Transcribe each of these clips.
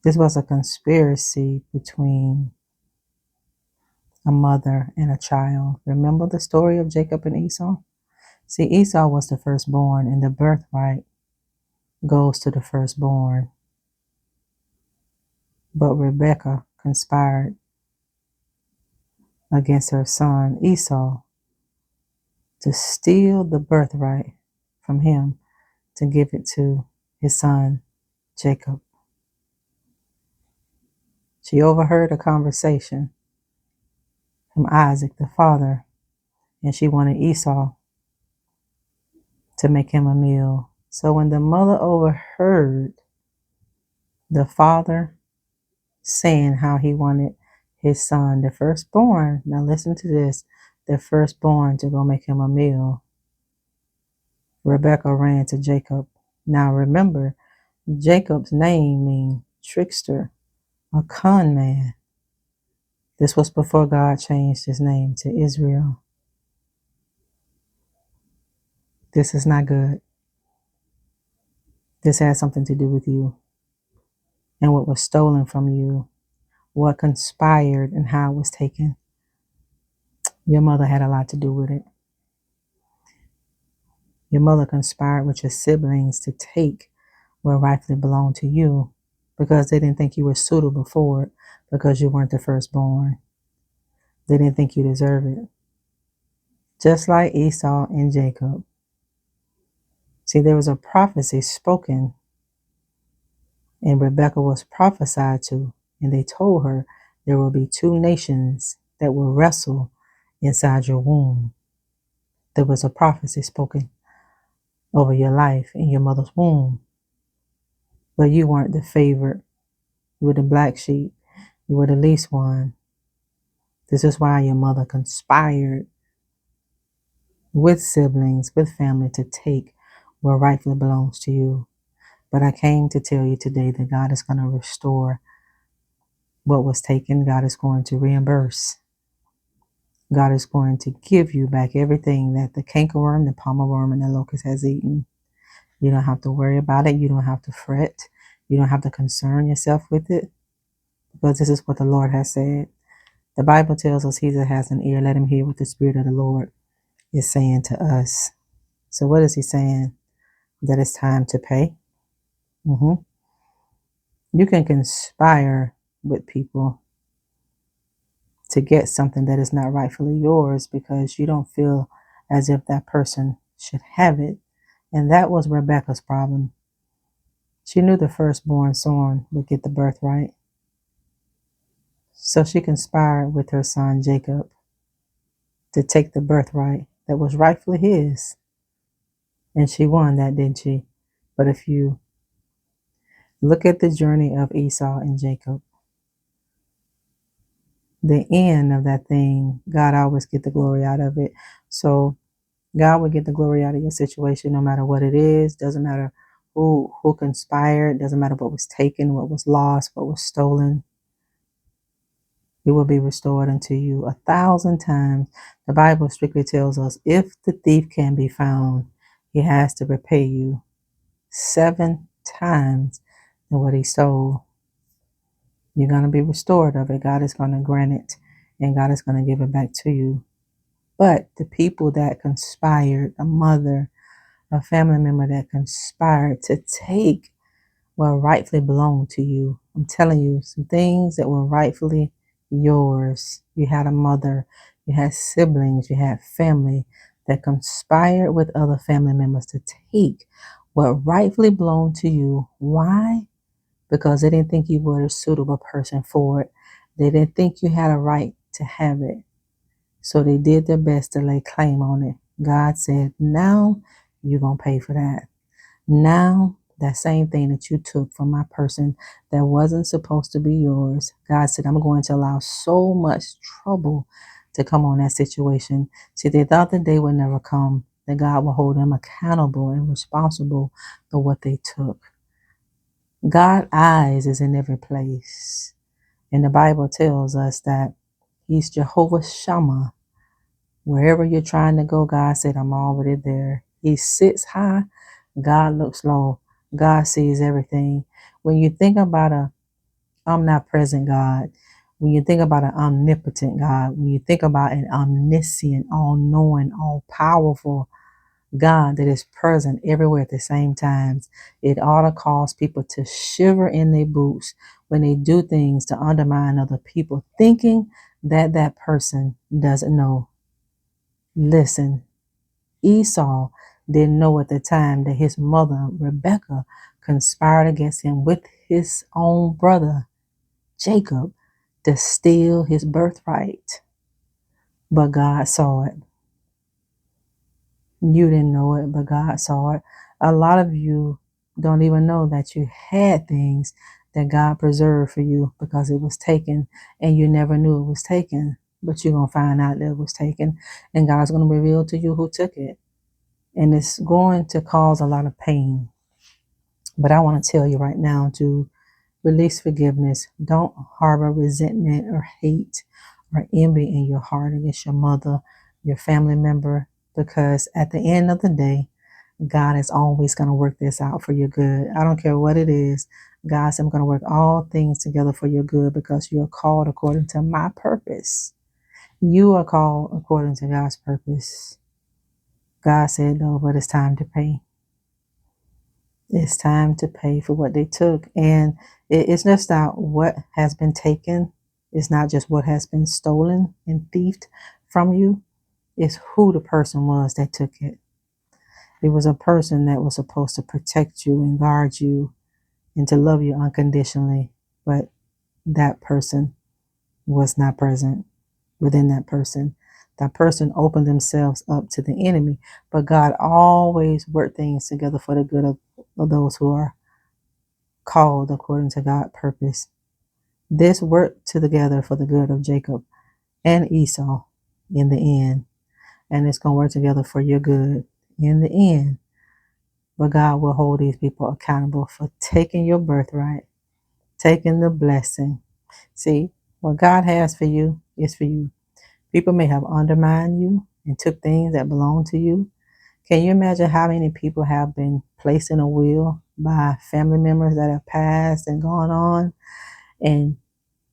This was a conspiracy between a mother and a child. Remember the story of Jacob and Esau? See, Esau was the firstborn, and the birthright goes to the firstborn. But Rebekah conspired against her son Esau to steal the birthright from him to give it to his son Jacob. She overheard a conversation from Isaac, the father, and she wanted Esau to make him a meal. So when the mother overheard the father saying how he wanted his son, the firstborn, now listen to this, the firstborn to go make him a meal, Rebekah ran to Jacob. Now remember, Jacob's name means trickster, a con man. This was before God changed his name to Israel. This is not good. This has something to do with you and what was stolen from you, what conspired and how it was taken. Your mother had a lot to do with it. Your mother conspired with your siblings to take what rightfully belonged to you because they didn't think you were suitable for it because you weren't the firstborn. They didn't think you deserved it. Just like Esau and Jacob. See, there was a prophecy spoken, and Rebekah was prophesied to, and they told her there will be two nations that will wrestle inside your womb. There was a prophecy spoken over your life in your mother's womb. But you weren't the favorite. You were the black sheep. You were the least one. This is why your mother conspired with siblings, with family to take what rightfully belongs to you. But I came to tell you today that God is going to restore what was taken. God is going to reimburse. God is going to give you back everything that the cankerworm, the palmer worm, and the locust has eaten. You don't have to worry about it. You don't have to fret. You don't have to concern yourself with it, because this is what the Lord has said. The Bible tells us, he that has an ear, let him hear what the Spirit of the Lord is saying to us. So what is he saying? That it's time to pay. You can conspire with people to get something that is not rightfully yours because you don't feel as if that person should have it. And that was Rebekah's problem. She knew the firstborn son would get the birthright. So she conspired with her son Jacob to take the birthright that was rightfully his. And she won that, didn't she? But if you look at the journey of Esau and Jacob, the end of that thing, God always get the glory out of it. So God will get the glory out of your situation no matter what it is. Doesn't matter who conspired. Doesn't matter what was taken, what was lost, what was stolen. It will be restored unto you 1,000 times. The Bible strictly tells us if the thief can be found, he has to repay you 7 times than what he stole. You're going to be restored of it. God is going to grant it, and God is going to give it back to you. But the people that conspired, a mother, a family member that conspired to take what rightfully belonged to you. I'm telling you, some things that were rightfully yours. You had a mother, you had siblings, you had family that conspired with other family members to take what rightfully belonged to you. Why? Because they didn't think you were a suitable person for it. They didn't think you had a right to have it. So they did their best to lay claim on it. God said, now you're going to pay for that. Now, that same thing that you took from my person that wasn't supposed to be yours, God said, I'm going to allow so much trouble to come on that situation. See, they thought the day would never come, that God will hold them accountable and responsible for what they took. God's eyes is in every place. And the Bible tells us that he's Jehovah Shammah. Wherever you're trying to go, God said, I'm already there. He sits high, God looks low. God sees everything. When you think about a omnipresent God, when you think about an omnipotent God, when you think about an omniscient, all-knowing, all-powerful God that is present everywhere at the same times, it ought to cause people to shiver in their boots when they do things to undermine other people, thinking that that person doesn't know. Listen, Esau didn't know at the time that his mother, Rebekah, conspired against him with his own brother, Jacob, to steal his birthright. But God saw it. You didn't know it, but God saw it. A lot of you don't even know that you had things that God preserved for you because it was taken and you never knew it was taken. But you're going to find out that it was taken, and God's going to reveal to you who took it. And it's going to cause a lot of pain. But I want to tell you right now to release forgiveness. Don't harbor resentment or hate or envy in your heart against your mother, your family member, because at the end of the day, God is always going to work this out for your good. I don't care what it is. God said, I'm going to work all things together for your good because you are called according to my purpose. You are called according to God's purpose. God said, no, but it's time to pay. It's time to pay for what they took. And it's just not what has been taken. It's not just what has been stolen and thieved from you. It's who the person was that took it. It was a person that was supposed to protect you and guard you and to love you unconditionally. But that person was not present within that person. That person opened themselves up to the enemy. But God always worked things together for the good of those who are called according to God's purpose. This worked together for the good of Jacob and Esau in the end. And it's going to work together for your good in the end. But God will hold these people accountable for taking your birthright, taking the blessing. See, what God has for you is for you. People may have undermined you and took things that belong to you. Can you imagine how many people have been placed in a will by family members that have passed and gone on? And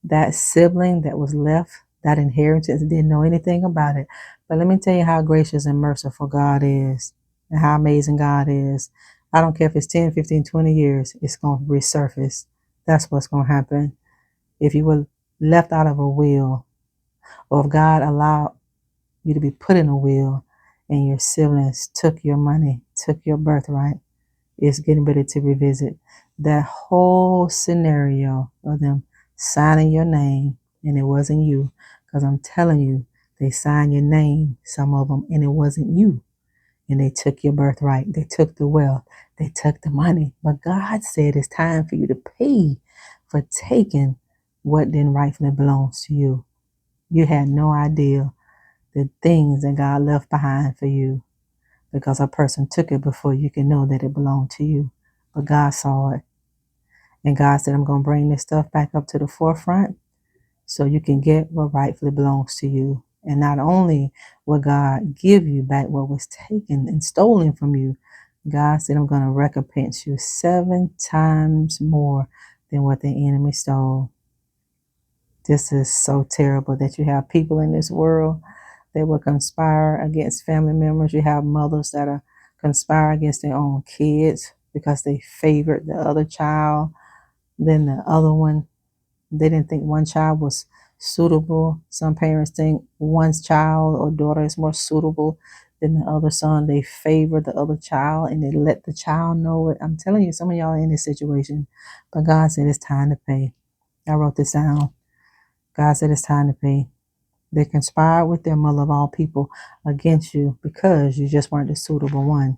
that sibling that was left, that inheritance, didn't know anything about it. But let me tell you how gracious and merciful God is and how amazing God is. I don't care if it's 10, 15, 20 years, it's going to resurface. That's what's going to happen. If you were left out of a will, or if God allowed you to be put in a will and your siblings took your money, took your birthright, it's getting ready to revisit that whole scenario of them signing your name and it wasn't you. Because I'm telling you, they signed your name, some of them, and it wasn't you. And they took your birthright. They took the wealth. They took the money. But God said it's time for you to pay for taking what didn't rightfully belongs to you. You had no idea the things that God left behind for you, because a person took it before you can know that it belonged to you. But God saw it. And God said, I'm going to bring this stuff back up to the forefront so you can get what rightfully belongs to you. And not only will God give you back what was taken and stolen from you, God said, I'm going to recompense you 7 times more than what the enemy stole. This is so terrible that you have people in this world that will conspire against family members. You have mothers that are conspire against their own kids because they favored the other child than the other one. They didn't think one child was suitable. Some parents think one's child or daughter is more suitable than the other son. They favor the other child and they let the child know it. I'm telling you, some of y'all are in this situation. But God said it's time to pay. I wrote this down. God said it's time to pay. They conspired with their mother of all people against you because you just weren't the suitable one.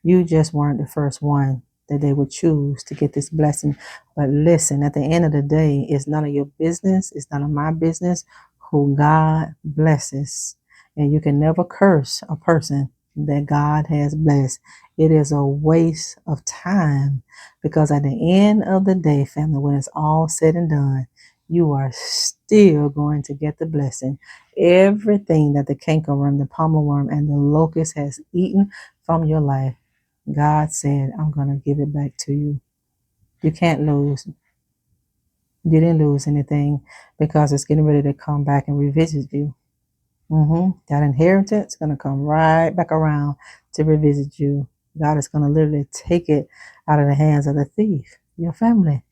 You just weren't the first one that they would choose to get this blessing. But listen, at the end of the day, it's none of your business. It's none of my business who God blesses. And you can never curse a person that God has blessed. It is a waste of time, because at the end of the day, family, when it's all said and done, you are still going to get the blessing. Everything that the cankerworm, the palmer worm, and the locust has eaten from your life, God said, I'm going to give it back to you. You can't lose. You didn't lose anything because it's getting ready to come back and revisit you. That inheritance is going to come right back around to revisit you. God is going to literally take it out of the hands of the thief. Your family.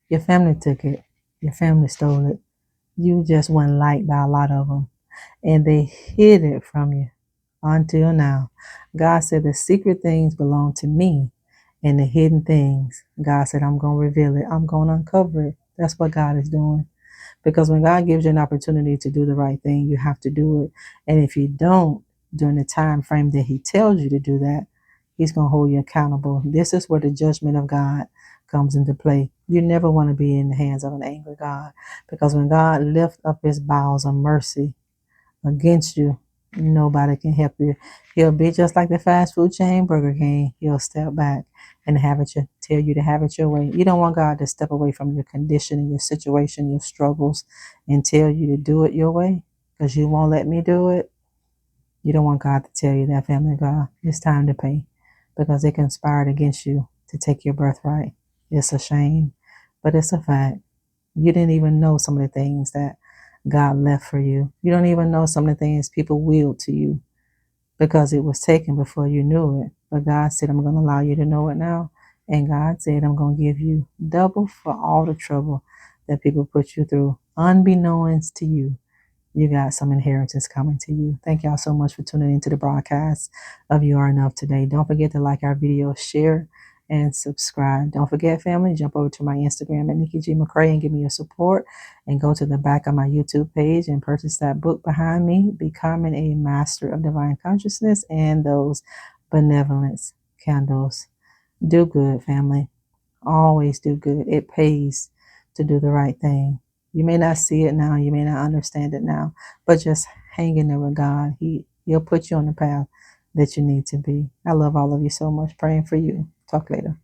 Your family took it. Your family stole it. You just weren't liked by a lot of them. And they hid it from you until now. God said the secret things belong to me. And the hidden things, God said, I'm going to reveal it. I'm going to uncover it. That's what God is doing. Because when God gives you an opportunity to do the right thing, you have to do it. And if you don't, during the time frame that He tells you to do that, He's going to hold you accountable. This is where the judgment of God comes into play. You never want to be in the hands of an angry God. Because when God lifts up His bowels of mercy against you, nobody can help you. He'll be just like the fast food chain, Burger King. He'll step back and tell you to have it your way. You don't want God to step away from your condition and your situation, your struggles, and tell you to do it your way because you won't let me do it. You don't want God to tell you that, family of God. It's time to pay because they conspired against you to take your birthright. It's a shame, but it's a fact. You didn't even know some of the things that God left for you. You don't even know some of the things people willed to you because it was taken before you knew it. But God said, I'm going to allow you to know it now. And God said, I'm going to give you double for all the trouble that people put you through, unbeknownst to you. You got some inheritance coming to you. Thank y'all so much for tuning into the broadcast of You Are Enough today. Don't forget to like our video, share, and subscribe. Don't forget, family, jump over to my Instagram at Nikki Mccray and give me your support. And go to the back of my YouTube page and purchase that book behind me, Becoming a Master of Divine Consciousness and those benevolence candles. Do good, family. Always do good. It pays to do the right thing. You may not see it now, you may not understand it now, but just hang in there with God. He'll put you on the path that you need to be. I love all of you so much. Praying for you. Talk later.